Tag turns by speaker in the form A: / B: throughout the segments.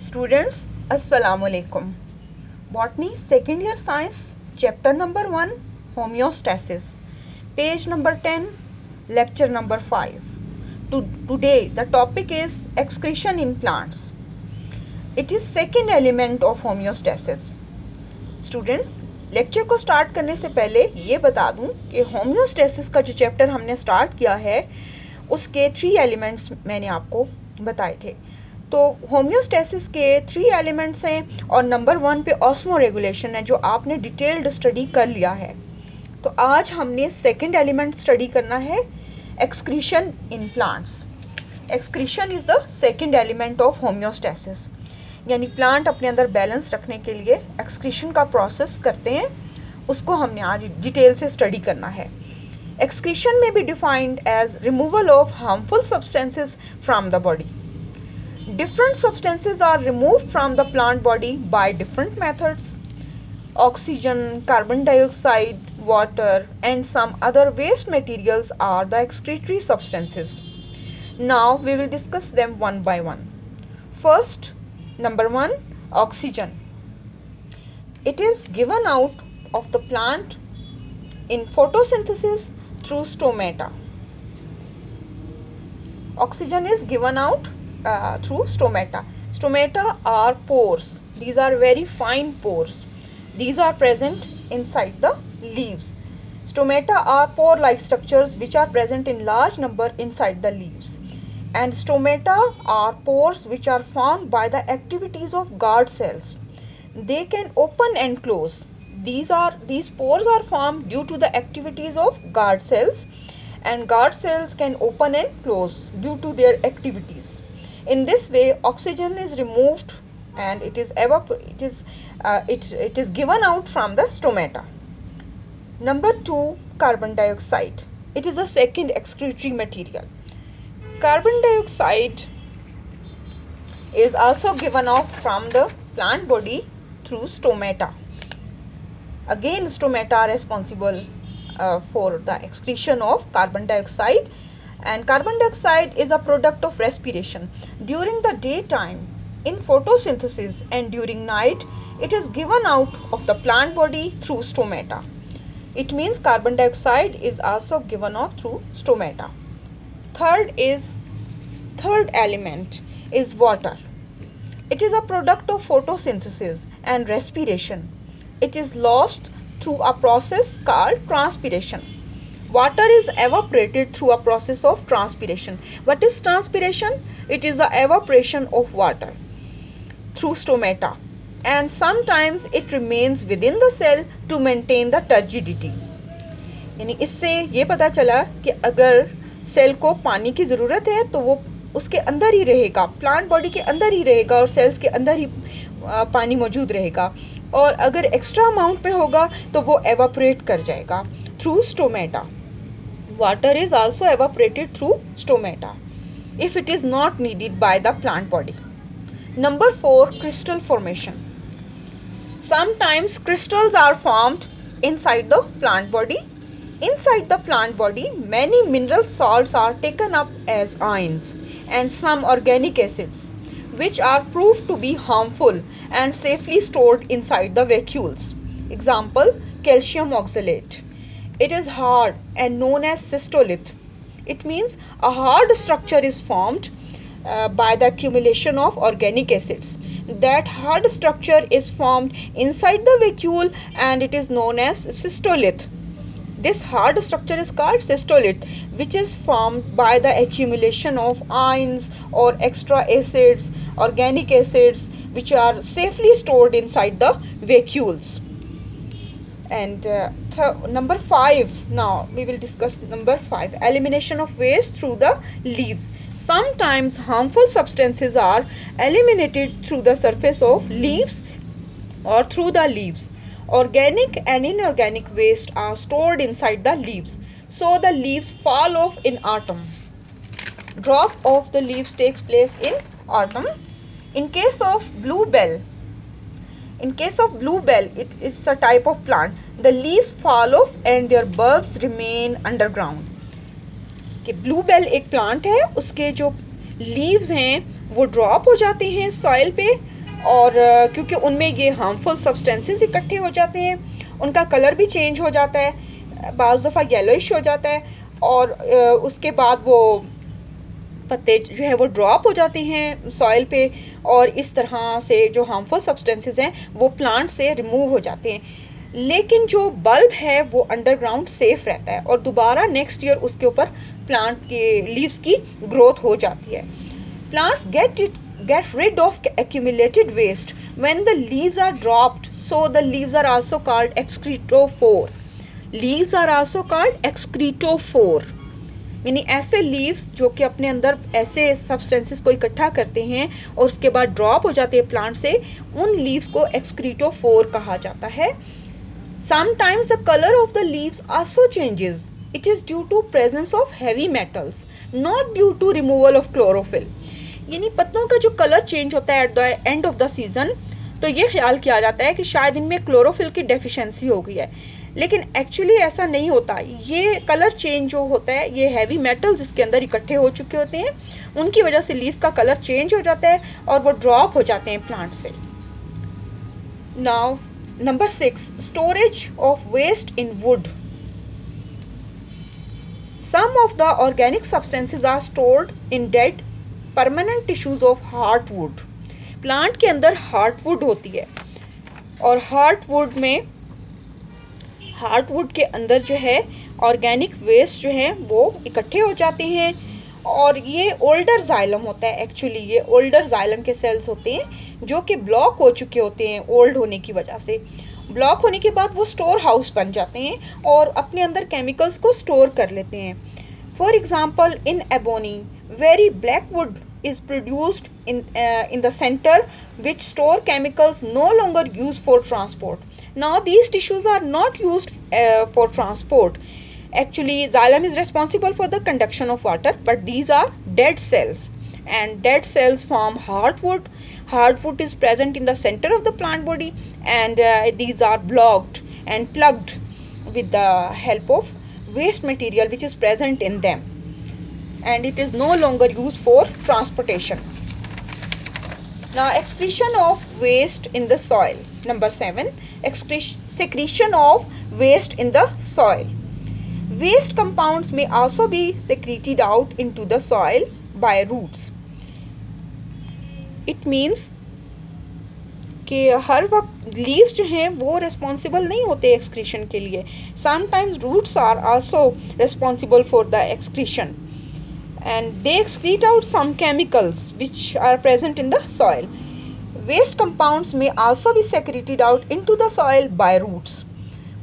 A: Students, Assalamu alaikum. Botany second year science, chapter number 1, homeostasis, page number 10, lecture number 5. Today the topic is excretion in plants. It is second element of homeostasis. Students, lecture को start करने से पहले ये बता दूं कि homeostasis का जो चैप्टर हमने स्टार्ट किया है उसके 3 एलिमेंट्स मैंने आपको बताए थे. तो होम्योस्टेसिस के 3 एलिमेंट्स हैं और नंबर 1 पे ऑस्मो रेगुलेशन है जो आपने डिटेल्ड स्टडी कर लिया है. तो आज हमने सेकंड एलिमेंट स्टडी करना है, excretion in plants. Excretion is the second element of homeostasis, यानी प्लांट अपने अंदर बैलेंस रखने के लिए एक्सक्रीशन का प्रोसेस करते हैं, उसको हमने आज डिटेल से स्टडी करना है. एक्सक्रीशन में be defined as removal of harmful substances from the body. Different substances are removed from the plant body by different methods. Oxygen, carbon dioxide, water, and some other waste materials are the excretory substances. Now we will discuss them one by one. First, number 1, oxygen. It is given out of the plant in photosynthesis through stomata. Oxygen is given out through stomata. Stomata are pores. These are very fine pores. These are present inside the leaves. Stomata are pore-like structures which are present in large number inside the leaves. And stomata are pores which are formed by the activities of guard cells. They can open and close. These pores are formed due to the activities of guard cells, and guard cells can open and close due to their activities. In this way, oxygen is removed and it is given out from the stomata. Number 2, carbon dioxide. It is the second excretory material. Carbon dioxide is also given off from the plant body through stomata. Again, stomata are responsible for the excretion of carbon dioxide. And carbon dioxide is a product of respiration. During the daytime, in photosynthesis, and during night, it is given out of the plant body through stomata. It means carbon dioxide is also given off through stomata. Third element is water. It is a product of photosynthesis and respiration. It is lost through a process called transpiration. Water is evaporated through a process of transpiration. What is transpiration? It is the evaporation of water through stomata, and sometimes it remains within the cell to maintain the turgidity. यानी इससे ये पता चला कि अगर cell को पानी की ज़रूरत है तो वो उसके अंदर ही रहेगा, प्लांट बॉडी के अंदर ही रहेगा और सेल्स के अंदर ही पानी मौजूद रहेगा, और अगर एक्स्ट्रा अमाउंट पे होगा तो वो एवापोरेट कर जाएगा through stomata. Water is also evaporated through stomata if it is not needed by the plant body. Number 4, crystal formation. Sometimes crystals are formed inside the plant body. Inside the plant body, many mineral salts are taken up as ions and some organic acids, which are proved to be harmful and safely stored inside the vacuoles. Example, calcium oxalate. It is hard and known as cystolith. It means a hard structure is formed by the accumulation of organic acids. That hard structure is formed inside the vacuole and it is known as cystolith. This hard structure is called cystolith, which is formed by the accumulation of ions or extra acids, organic acids, which are safely stored inside the vacuoles. And number 5, now we will discuss number 5, elimination of waste through the leaves. Sometimes harmful substances are eliminated through the surface of leaves or through the leaves. Organic and inorganic waste are stored inside the leaves, so the leaves fall off in autumn. Drop of the leaves takes place in autumn. In case of bluebell, it is a type of plant. The leaves fall off and their bulbs remain underground. कि bluebell एक plant है, उसके जो leaves हैं वो drop हो जाते हैं soil पे और क्योंकि उनमें ये हार्मफुल सब्सटेंसेस इकट्ठे हो जाते हैं, उनका कलर भी चेंज हो जाता है, बाज़ दफ़ा येलोइश हो जाता है, और उसके बाद वो पत्ते जो है वो ड्रॉप हो जाते हैं सॉइल पे, और इस तरह से जो हार्मफुल सब्सटेंसेस हैं वो प्लांट से रिमूव हो जाते हैं। लेकिन जो बल्ब है वो अंडरग्राउंड सेफ रहता है और दोबारा नेक्स्ट ईयर उसके ऊपर प्लांट के लीव्स की ग्रोथ हो जाती है। Plants get rid of accumulated waste when the leaves are dropped, so the leaves are also called excretophore. Leaves are also called excretophore, यानी ऐसे लीव्स जो कि अपने अंदर ऐसे सब्सटेंसेस को इकट्ठा करते हैं और उसके बाद ड्रॉप हो जाते हैं प्लांट से, उन लीव्स को एक्सक्रीटोफोर कहा जाता है। Sometimes the color of the leaves also changes. It is due to presence of heavy metals, not due to removal of chlorophyll. यानी पत्तों का जो कलर चेंज होता है at the end of the season, तो ये ख्याल किया जाता है कि शायद इनमें क्लोरोफिल की डेफिशिएंसी हो गई है, लेकिन एक्चुअली ऐसा नहीं होता। ये कलर चेंज जो होता है, ये हैवी मेटल्स इसके अंदर इकट्ठे हो चुके होते हैं, उनकी वजह से लीव्स का कलर चेंज हो जाता है और वो ड्रॉप हो जाते हैं प्लांट से। Now Number 6, storage of waste in wood. Some of the organic substances are stored in dead permanent tissues of heartwood. Plant के अंदर हार्टवुड होती है और हार्टवुड के अंदर जो है ऑर्गेनिक वेस्ट जो है वो इकट्ठे हो जाते हैं, और ये ओल्डर जाइलम होता है। एक्चुअली ये ओल्डर जाइलम के सेल्स होते हैं जो कि ब्लॉक हो चुके होते हैं ओल्ड होने की वजह से। ब्लॉक होने के बाद वो स्टोर हाउस बन जाते हैं और अपने अंदर केमिकल्स को स्टोर कर लेते हैं। For example in ebony very black would is produced in the center which store chemicals no longer used for transport. Now these tissues are not used for transport. Actually xylem is responsible for the conduction of water, but these are dead cells, and dead cells form heartwood. Heartwood is present in the center of the plant body, and these are blocked and plugged with the help of waste material which is present in them, and it is no longer used for transportation. Now excretion of waste in the soil. Number 7, secretion of waste in the soil. Waste compounds may also be secreted out into the soil by roots. It means कि हर वक्त leaves जो हैं वो responsible नहीं होते excretion के लिए. Sometimes roots are also responsible for the excretion, and they excrete out some chemicals which are present in the soil. Waste compounds may also be secreted out into the soil by roots.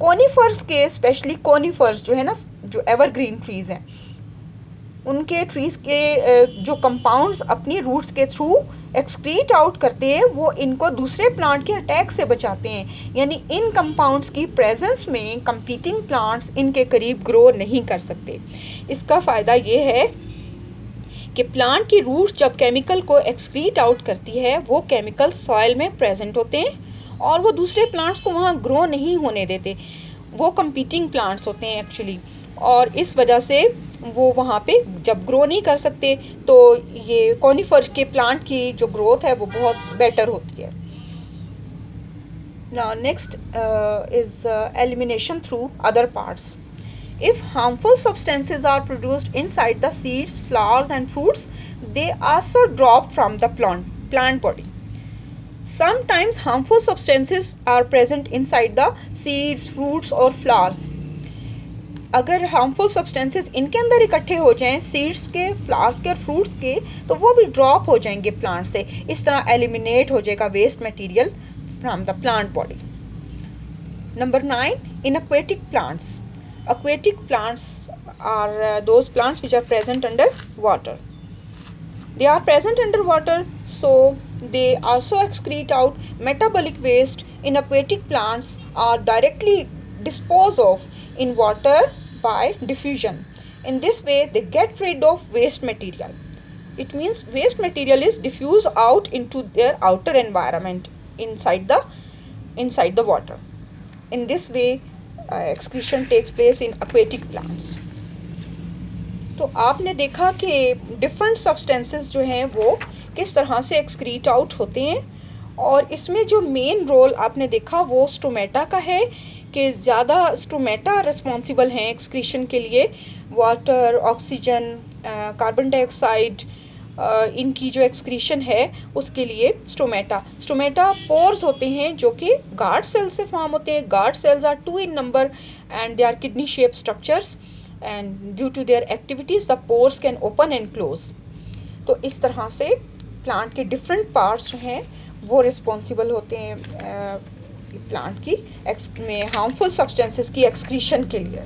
A: Conifers के specially conifers जो है ना, जो evergreen trees हैं, उनके trees के जो compounds अपनी रूट्स के थ्रू एक्सक्रीट आउट करते हैं, वो इनको दूसरे प्लांट के अटैक से बचाते हैं. यानी इन कंपाउंड्स की प्रेजेंस में कंपीटिंग प्लांट्स इनके करीब ग्रो नहीं कर सकते. इसका फ़ायदा ये है कि प्लांट की रूट्स जब केमिकल को एक्सक्रीट आउट करती है, वो केमिकल सॉइल में प्रेजेंट होते हैं और वो दूसरे प्लांट्स को वहाँ ग्रो नहीं होने देते. वो कंपीटिंग प्लांट्स होते हैं एक्चुअली, और इस वजह से वो वहाँ पे जब ग्रो नहीं कर सकते, तो ये कॉनिफर के प्लांट की जो ग्रोथ है वो बहुत बेटर होती है. Now next is elimination through other parts. If harmful substances are produced inside the seeds, flowers and fruits, they also drop from the plant body. Sometimes harmful substances are present inside the seeds, fruits or flowers. अगर harmful substances इनके अंदर इकट्ठे हो जाएं, seeds के, flowers के और fruits के, तो वो भी drop हो जाएंगे plant से. इस तरह eliminate हो जाएगा waste material from the plant body. Number 9, in aquatic plants. Aquatic plants are those plants which are present under water. They are present under water, so they also excrete out metabolic waste. In aquatic plants are directly disposed of in water by diffusion. In this way they get rid of waste material. It means waste material is diffused out into their outer environment inside the water. In this way excretion takes place in aquatic plants. तो आपने देखा कि different substances जो हैं वो किस तरह से एक्सक्रीट आउट होते हैं, और इसमें जो मेन रोल आपने देखा वो स्टोमेटा का है कि ज़्यादा स्टोमेटा रिस्पॉन्सिबल हैं एक्सक्रीशन के लिए, वाटर, ऑक्सीजन, कार्बन डाइऑक्साइड, इनकी जो एक्सक्रीशन है उसके लिए स्टोमेटा पोर्स होते हैं जो कि गार्ड सेल से फॉर्म होते हैं. Guard cells are 2 in number and they are kidney shaped structures and due to their activities the pores can open and close. तो इस तरह से प्लांट के डिफरेंट पार्ट्स जो हैं वो रिस्पॉन्सिबल होते हैं प्लांट की में हार्मफुल सब्सटेंसेस की एक्सक्रीशन के लिए.